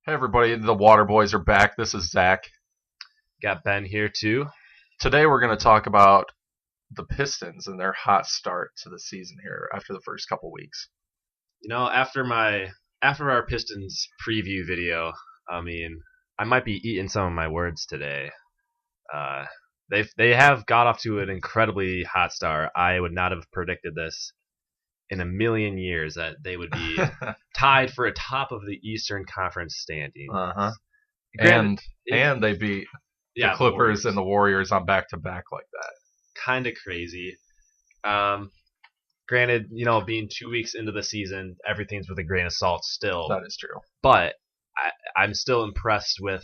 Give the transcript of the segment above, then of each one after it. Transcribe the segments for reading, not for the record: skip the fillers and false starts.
Hey everybody, the Water Boys are back. This is Zack. Got Ben here too. Today we're going to talk about the Pistons and their hot start to the season here after the first couple weeks. You know, after our Pistons preview video, I might be eating some of my words today. They have got off to an incredibly hot start. I would not have predicted this in a million years that they would be tied for a top of the Eastern Conference standings. Uh-huh. Granted, and they beat the Clippers and the Warriors on back-to-back like that. Kind of crazy. Granted, being 2 weeks into the season, everything's with a grain of salt still. That is true. But I'm still impressed with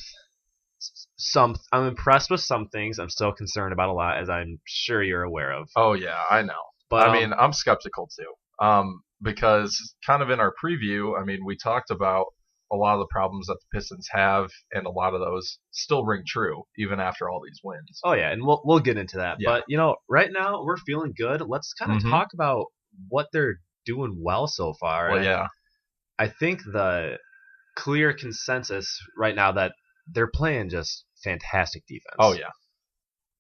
I'm impressed with some things. I'm still concerned about a lot, as I'm sure you're aware of. Oh yeah, I know. But I'm skeptical too. Because kind of in our preview, we talked about a lot of the problems that the Pistons have, and a lot of those still ring true even after all these wins. Oh yeah, and we'll get into that. Yeah. But right now we're feeling good. Let's kind of talk about what they're doing well so far. Well, yeah. I think the clear consensus right now that they're playing just fantastic defense. Oh yeah.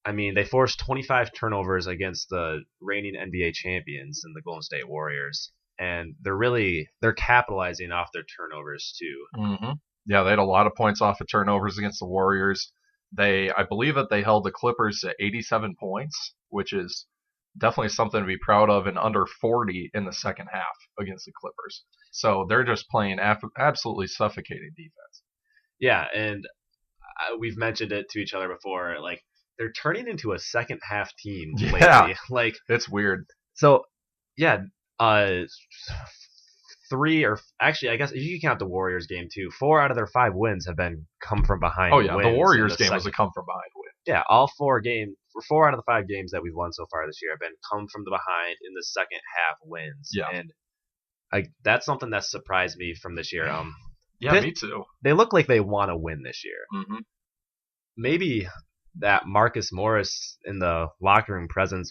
They forced 25 turnovers against the reigning NBA champions and the Golden State Warriors, and they're capitalizing off their turnovers too. Mm-hmm. Yeah, they had a lot of points off of turnovers against the Warriors. I believe that they held the Clippers to 87 points, which is definitely something to be proud of, and under 40 in the second half against the Clippers. So they're just playing absolutely suffocating defense. Yeah, and we've mentioned it to each other before, they're turning into a second half team lately. Yeah, it's weird. So, yeah, 3 or actually, I guess if you count the Warriors game too, 4 out of their 5 wins have been come from behind. Oh yeah, the Warriors game was a come from behind win. Yeah, all 4 out of the 5 games that we've won so far this year have been come from the behind in the second half wins. Yeah, and that's something that surprised me from this year. Yeah, me too. They look like they want to win this year. Mm-hmm. Maybe that Marcus Morris in the locker room presence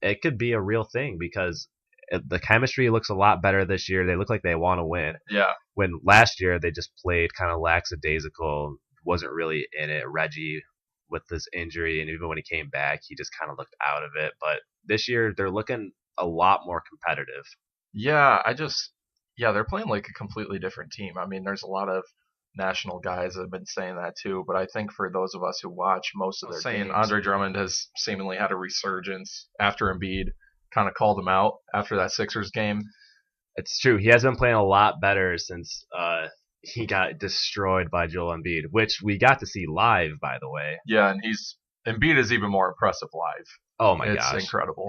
it could be a real thing, because the chemistry looks a lot better this year. They look like they want to win. Yeah. When last year they just played kind of lackadaisical, wasn't really in it. Reggie with this injury, and even when he came back, he just kind of looked out of it. But this year they're looking a lot more competitive. Yeah, they're playing like a completely different team. There's a lot of national guys that have been saying that too, but I think for those of us who watch most of their games, Andre Drummond has seemingly had a resurgence after Embiid kind of called him out after that Sixers game. It's true. He has been playing a lot better since he got destroyed by Joel Embiid, which we got to see live, by the way. Yeah, and Embiid is even more impressive live. Oh my gosh. It's incredible.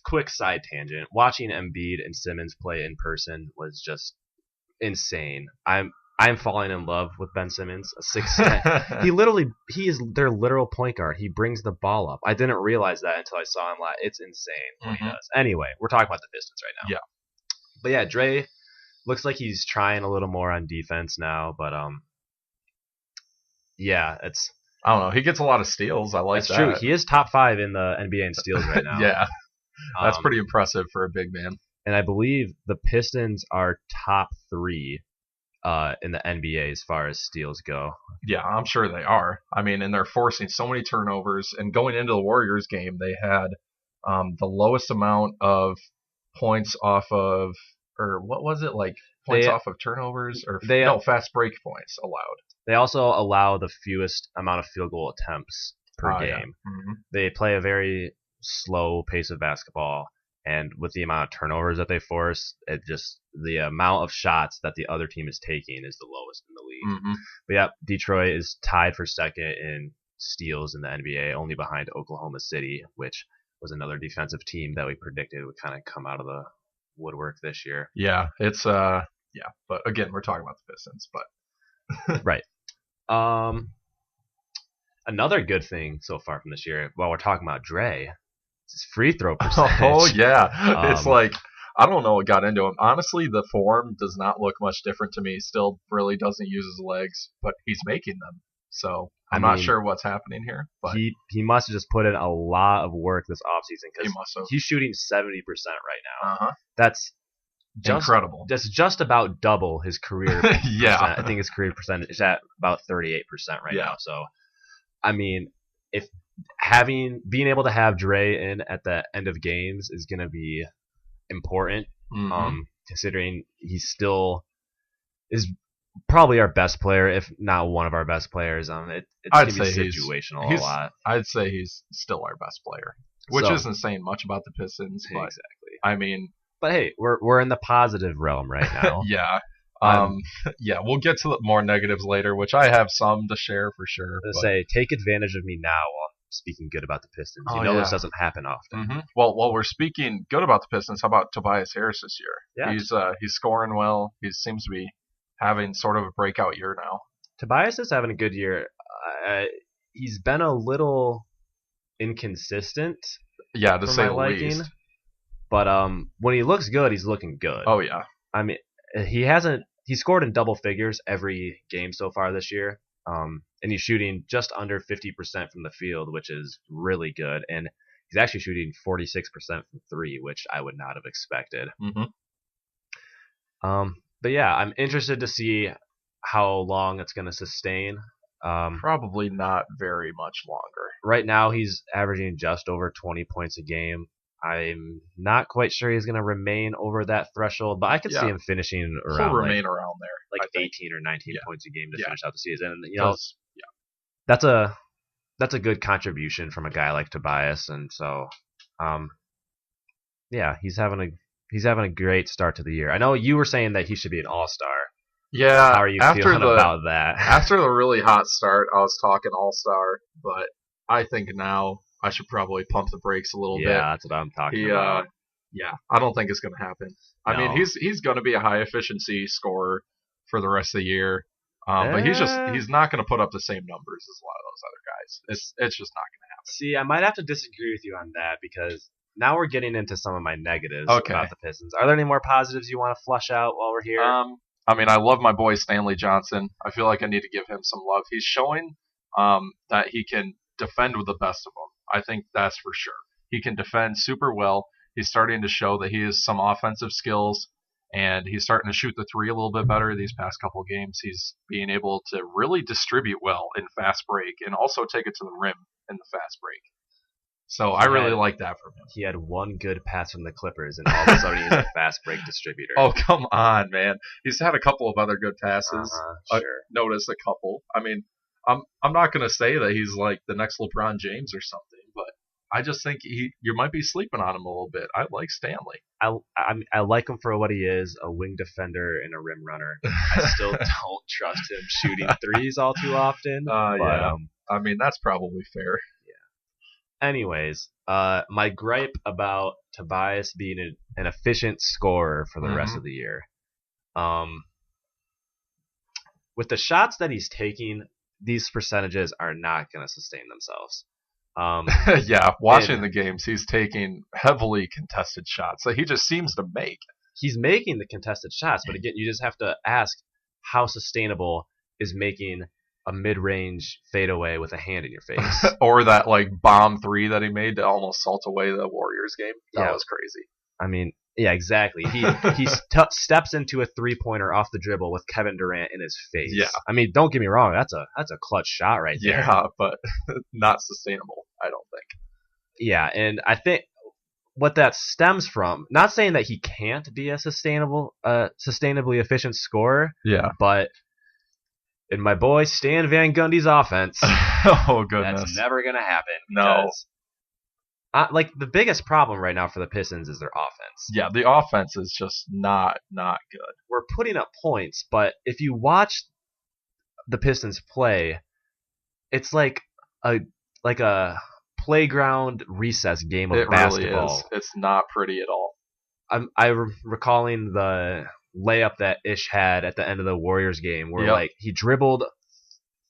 Quick side tangent, watching Embiid and Simmons play in person was just insane. I'm falling in love with Ben Simmons, a 6'10". He is their literal point guard. He brings the ball up. I didn't realize that until I saw him live. It's insane what he does. Anyway, we're talking about the Pistons right now. Yeah. But yeah, Dre looks like he's trying a little more on defense now, but yeah, I don't know. He gets a lot of steals. I like that. That's true. He is top 5 in the NBA in steals right now. Yeah. That's pretty impressive for a big man. And I believe the Pistons are top 3 in the NBA as far as steals go. Yeah, I'm sure they are. And they're forcing so many turnovers. And going into the Warriors game, they had the lowest amount of points off of, or what was it, points off of turnovers? Fast break points allowed. They also allow the fewest amount of field goal attempts per game. Yeah. Mm-hmm. They play a very slow pace of basketball. And with the amount of turnovers that they force, the amount of shots that the other team is taking is the lowest in the league. Mm-hmm. But yeah, Detroit is tied for second in steals in the NBA, only behind Oklahoma City, which was another defensive team that we predicted would kind of come out of the woodwork this year. Yeah, it's but again, we're talking about the Pistons, but right. Another good thing so far from this year, while we're talking about Dre, his free throw percentage. Oh yeah, it's I don't know what got into him. Honestly, the form does not look much different to me. Still, really doesn't use his legs, but he's making them. So I'm not sure what's happening here. But he must have just put in a lot of work this offseason, because he he's shooting 70% right now. Uh-huh. That's incredible. That's just about double his career Yeah. percent. I think his career percentage is at about 38% right Yeah. now. So, I mean, if being able to have Dre in at the end of games is going to be important, considering he still is probably our best player, if not one of our best players. It's going to be situational a lot. I'd say he's still our best player, which isn't saying much about the Pistons, but exactly. I mean, but hey, we're in the positive realm right now. Yeah. Yeah, we'll get to more negatives later, which I have some to share for sure. Say, take advantage of me now while I'm speaking good about the Pistons. This doesn't happen often. Well, while we're speaking good about the Pistons, how about Tobias Harris this year? Yeah. He's scoring well. He seems to be having sort of a breakout year now. Tobias is having a good year. He's been a little inconsistent. Yeah, to say the least. But when he looks good, he's looking good. Oh yeah. I mean, he scored in double figures every game so far this year. And he's shooting just under 50% from the field, which is really good. And he's actually shooting 46% from three, which I would not have expected. But yeah, I'm interested to see how long it's going to sustain. Probably not very much longer. Right now, he's averaging just over 20 points a game. I'm not quite sure he's going to remain over that threshold, but I could see him finishing around. He'll remain around there, like 18 or 19 points a game to finish out the season. And, that's a good contribution from a guy like Tobias, and so, he's having a great start to the year. I know you were saying that he should be an all-star. Yeah. How are you feeling about that? After the really hot start, I was talking all-star, but I think now I should probably pump the brakes a little bit. Yeah, that's what I'm talking about. Yeah, I don't think it's going to happen. No. I mean, he's going to be a high efficiency scorer for the rest of the year, but he's not going to put up the same numbers as a lot of those other guys. It's just not going to happen. See, I might have to disagree with you on that because now we're getting into some of my negatives about the Pistons. Are there any more positives you want to flush out while we're here? I mean, I love my boy Stanley Johnson. I feel like I need to give him some love. He's showing that he can defend with the best of them. I think that's for sure. He can defend super well. He's starting to show that he has some offensive skills, and he's starting to shoot the three a little bit better these past couple of games. He's being able to really distribute well in fast break and also take it to the rim in the fast break. So I really like that from him. He had one good pass from the Clippers, and all of a sudden he's a fast break distributor. Oh, come on, man. He's had a couple of other good passes. Sure. Notice a couple. I mean, I'm not going to say that he's like the next LeBron James or something, but I just think you might be sleeping on him a little bit. I like Stanley. I like him for what he is, a wing defender and a rim runner. I still don't trust him shooting threes all too often. Yeah. I mean, that's probably fair. Yeah. Anyways, my gripe about Tobias being an efficient scorer for the rest of the year. With the shots that he's taking, these percentages are not going to sustain themselves. Yeah, watching the games, he's taking heavily contested shots that he just seems to make. He's making the contested shots, but again, you just have to ask how sustainable is making a mid-range fadeaway with a hand in your face. Or that like bomb three that he made to almost salt away the Warriors game. That was crazy. I mean, yeah, exactly. He steps into a three-pointer off the dribble with Kevin Durant in his face. Yeah. I mean, don't get me wrong, that's a clutch shot right there. Yeah, but not sustainable, I don't think. Yeah, and I think what that stems from, not saying that he can't be a sustainably efficient scorer. Yeah. But in my boy Stan Van Gundy's offense, oh goodness, that's never gonna happen. No. Like the biggest problem right now for the Pistons is their offense. Yeah, the offense is just not good. We're putting up points, but if you watch the Pistons play, it's like a playground recess game of basketball. Really is. It's not pretty at all. I'm recalling the layup that Ish had at the end of the Warriors game, where like he dribbled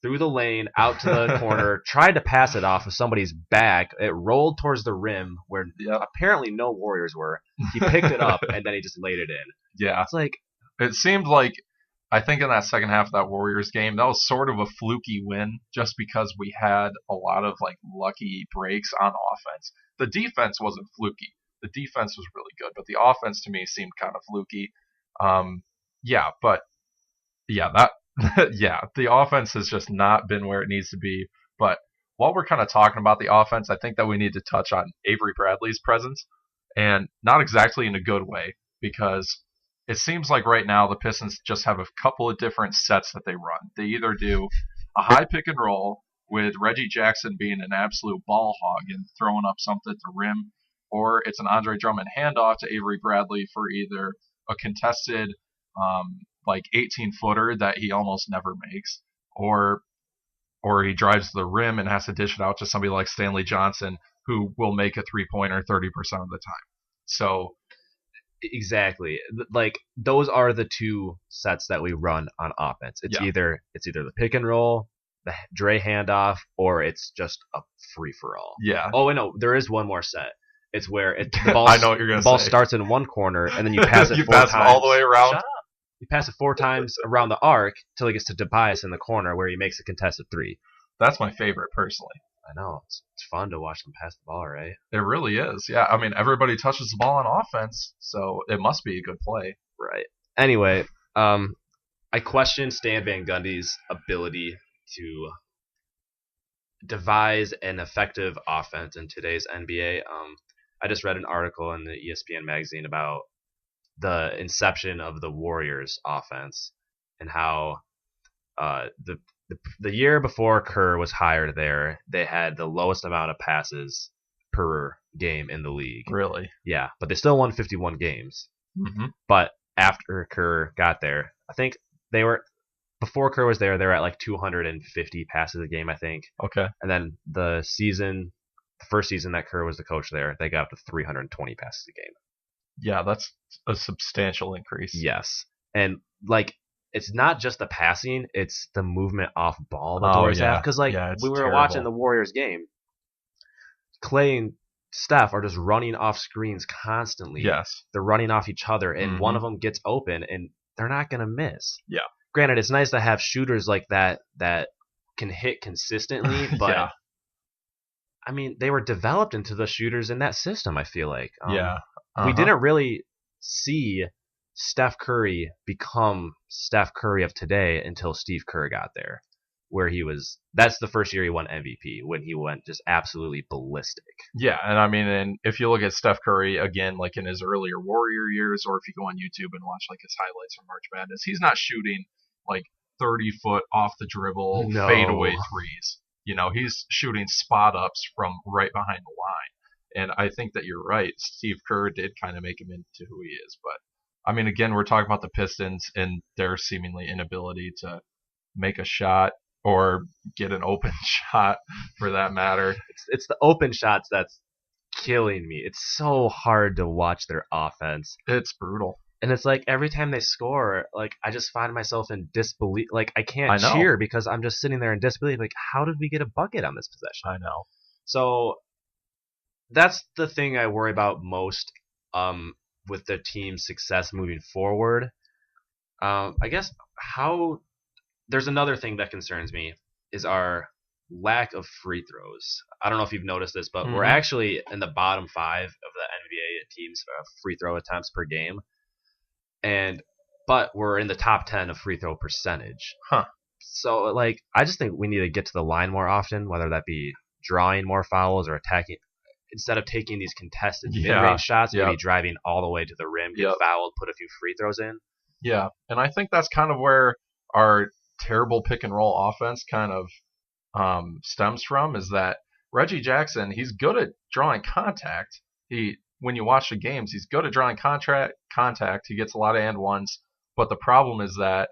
through the lane, out to the corner, tried to pass it off of somebody's back. It rolled towards the rim where apparently no Warriors were. He picked it up, and then he just laid it in. Yeah. It's like... It seemed like, I think in that second half of that Warriors game, that was sort of a fluky win just because we had a lot of like lucky breaks on offense. The defense wasn't fluky. the defense was really good, but the offense to me seemed kind of fluky. Um, yeah, but yeah, that yeah, the offense has just not been where it needs to be. But while we're kind of talking about the offense, I think that we need to touch on Avery Bradley's presence, and not exactly in a good way, because it seems like right now the Pistons just have a couple of different sets that they run. They either do a high pick and roll with Reggie Jackson being an absolute ball hog and throwing up something to rim, or it's an Andre Drummond handoff to Avery Bradley for either a contested like 18-footer that he almost never makes, or he drives to the rim and has to dish it out to somebody like Stanley Johnson, who will make a 3-pointer 30% of the time. So exactly, like those are the two sets that we run on offense. It's Yeah. either the pick and roll, the Dre handoff, or it's just a free for all. Yeah. Oh, wait, no, there is one more set. It's where the ball, I know what you're gonna the ball say. starts in one corner and then you pass it You four pass it times. all the way around. Shut up. You pass it 4 times around the arc till he gets to Tobias in the corner where he makes a contested 3. That's my favorite personally. I know. It's fun to watch them pass the ball, right? It really is. Yeah, I mean everybody touches the ball on offense, so it must be a good play. Right. Anyway, I question Stan Van Gundy's ability to devise an effective offense in today's NBA. I just read an article in the ESPN magazine about the inception of the Warriors offense and how the year before Kerr was hired there, they had the lowest amount of passes per game in the league. Really? Yeah, but they still won 51 games. Mm-hmm. But after Kerr got there, I think before Kerr was there, they were at like 250 passes a game, I think. Okay. And then the first season that Kerr was the coach there, they got up to 320 passes a game. Yeah, that's a substantial increase. Yes. And like it's not just the passing, it's the movement off ball the Warriors have. Because when we were watching the Warriors game, Clay and Steph are just running off screens constantly. Yes. They're running off each other, and one of them gets open, and they're not going to miss. Yeah. Granted, it's nice to have shooters like that can hit consistently, but yeah. I mean, they were developed into the shooters in that system, I feel like. Yeah. We didn't really see Steph Curry become Steph Curry of today until Steve Kerr got there, where that's the first year he won MVP, when he went just absolutely ballistic. Yeah, and I mean, and if you look at Steph Curry, again, like in his earlier Warrior years, or if you go on YouTube and watch like his highlights from March Madness, he's not shooting like 30-foot off the dribble fadeaway threes. You know, he's shooting spot ups from right behind the line. And I think that you're right. Steve Kerr did kind of make him into who he is. But, I mean, again, we're talking about the Pistons and their seemingly inability to make a shot or get an open shot, for that matter. It's the open shots that's killing me. It's so hard to watch their offense. It's brutal. And it's like every time they score, like I just find myself in disbelief. Like I can't cheer because I'm just sitting there in disbelief. Like, how did we get a bucket on this possession? I know. So that's the thing I worry about most with the team's success moving forward. I guess there's another thing that concerns me is our lack of free throws. I don't know if you've noticed this, but we're actually in the bottom 5 of the NBA teams free throw attempts per game. But we're in the top 10 of free throw percentage. Huh. So, like, I just think we need to get to the line more often, whether that be drawing more fouls or attacking. Instead of taking these contested mid-range shots, maybe driving all the way to the rim, get fouled, put a few free throws in. Yeah, and I think that's kind of where our terrible pick-and-roll offense kind of stems from, is that Reggie Jackson, he's good at drawing contact. When you watch the games, he's good at drawing contact. He gets a lot of and ones, but the problem is that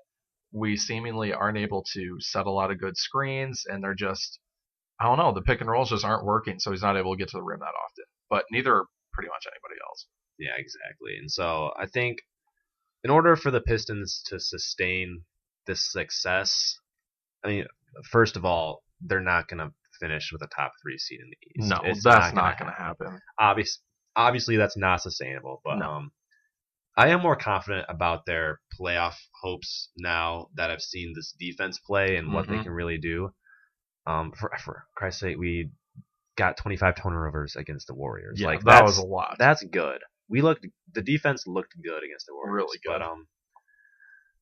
we seemingly aren't able to set a lot of good screens, and they're just, I don't know, the pick and rolls just aren't working, so he's not able to get to the rim that often. But neither are pretty much anybody else. Yeah, exactly. And so I think in order for the Pistons to sustain this success, I mean, first of all, they're not going to finish with a top 3 seed in the East. No, that's not going to happen. Obviously, that's not sustainable. But I am more confident about their playoff hopes now that I've seen this defense play and what they can really do. For Christ's sake, we got 25 turnovers against the Warriors. Yeah, Like that was a lot. That's good. The defense looked good against the Warriors. Really good. But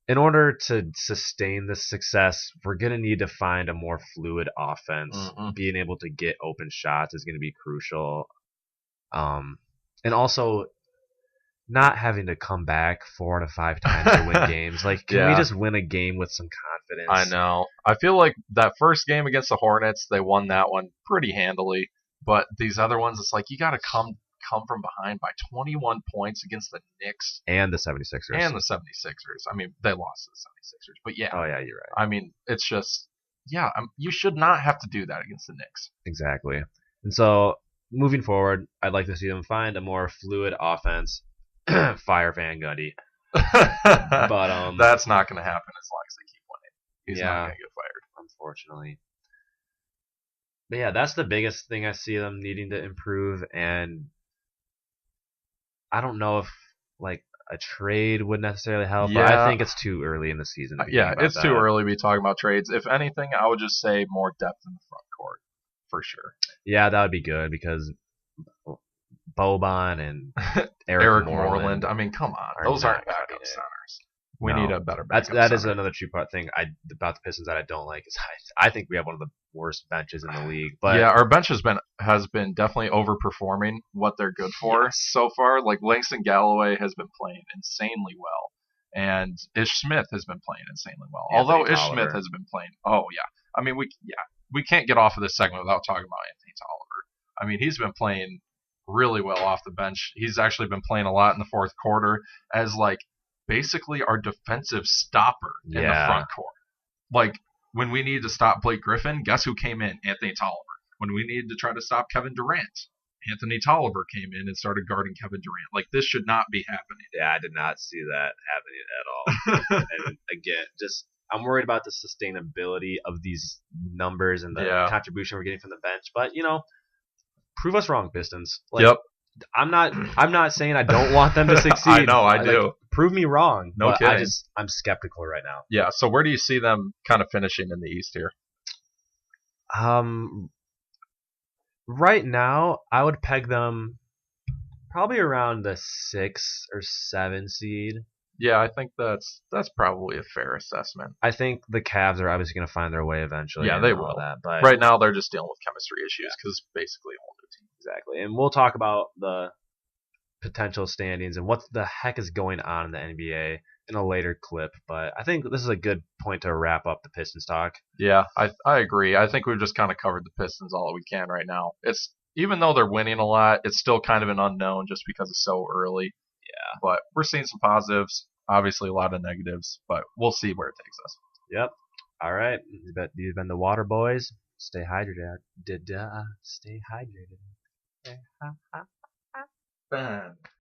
in order to sustain this success, we're gonna need to find a more fluid offense. Mhm. Being able to get open shots is gonna be crucial. And also not having to come back 4 to 5 times to win games. Like, can we just win a game with some confidence? I know. I feel like that first game against the Hornets, they won that one pretty handily. But these other ones, it's like you got to come from behind by 21 points against the Knicks and the 76ers. And the 76ers. I mean, they lost to the 76ers, but yeah. Oh yeah, you're right. I mean, it's just you should not have to do that against the Knicks. Exactly. And so moving forward, I'd like to see them find a more fluid offense. Fire Van Gundy. But that's not going to happen as long as they keep winning. He's not going to get fired, unfortunately. But yeah, that's the biggest thing I see them needing to improve, and I don't know if like a trade would necessarily help, but I think it's too early in the season. It's too early to be talking about trades. If anything, I would just say more depth in the front court for sure. Yeah, that would be good because Boban and Eric Moreland. I mean, come on, those aren't backup centers. We need a better backup That is another two-part thing about the Pistons that I don't like. Is I think we have one of the worst benches in the league. But yeah, our bench has been definitely overperforming what they're good for so far. Like Langston Galloway has been playing insanely well, and Ish Smith has been playing insanely well. Although Ish Smith has been playing, I mean we can't get off of this segment without talking about Anthony Tolliver. I mean he's been playing really well off the bench. He's actually been playing a lot in the fourth quarter as like basically our defensive stopper in the front court. Like when we needed to stop Blake Griffin, guess who came in? Anthony Tolliver. When we needed to try to stop Kevin Durant, Anthony Tolliver came in and started guarding Kevin Durant. Like this should not be happening. Yeah, I did not see that happening at all. And again, I'm worried about the sustainability of these numbers and the contribution we're getting from the bench. But prove us wrong, Pistons. Yep. I'm not saying I don't want them to succeed. I know, I do. Prove me wrong. No kidding. I'm skeptical right now. Yeah. So where do you see them kind of finishing in the East here? Right now, I would peg them probably around the 6 or 7 seed. Yeah, I think that's probably a fair assessment. I think the Cavs are obviously going to find their way eventually. Yeah, they will. But right now, they're just dealing with chemistry issues because basically a whole new team. Exactly. And we'll talk about the potential standings and what the heck is going on in the NBA in a later clip. But I think this is a good point to wrap up the Pistons talk. Yeah, I agree. I think we've just kind of covered the Pistons all that we can right now. It's even though they're winning a lot, it's still kind of an unknown just because it's so early. Yeah. But we're seeing some positives, obviously a lot of negatives, but we'll see where it takes us. Yep. All right. These have been the Water Boys. Stay hydrated. Stay hydrated. Bang.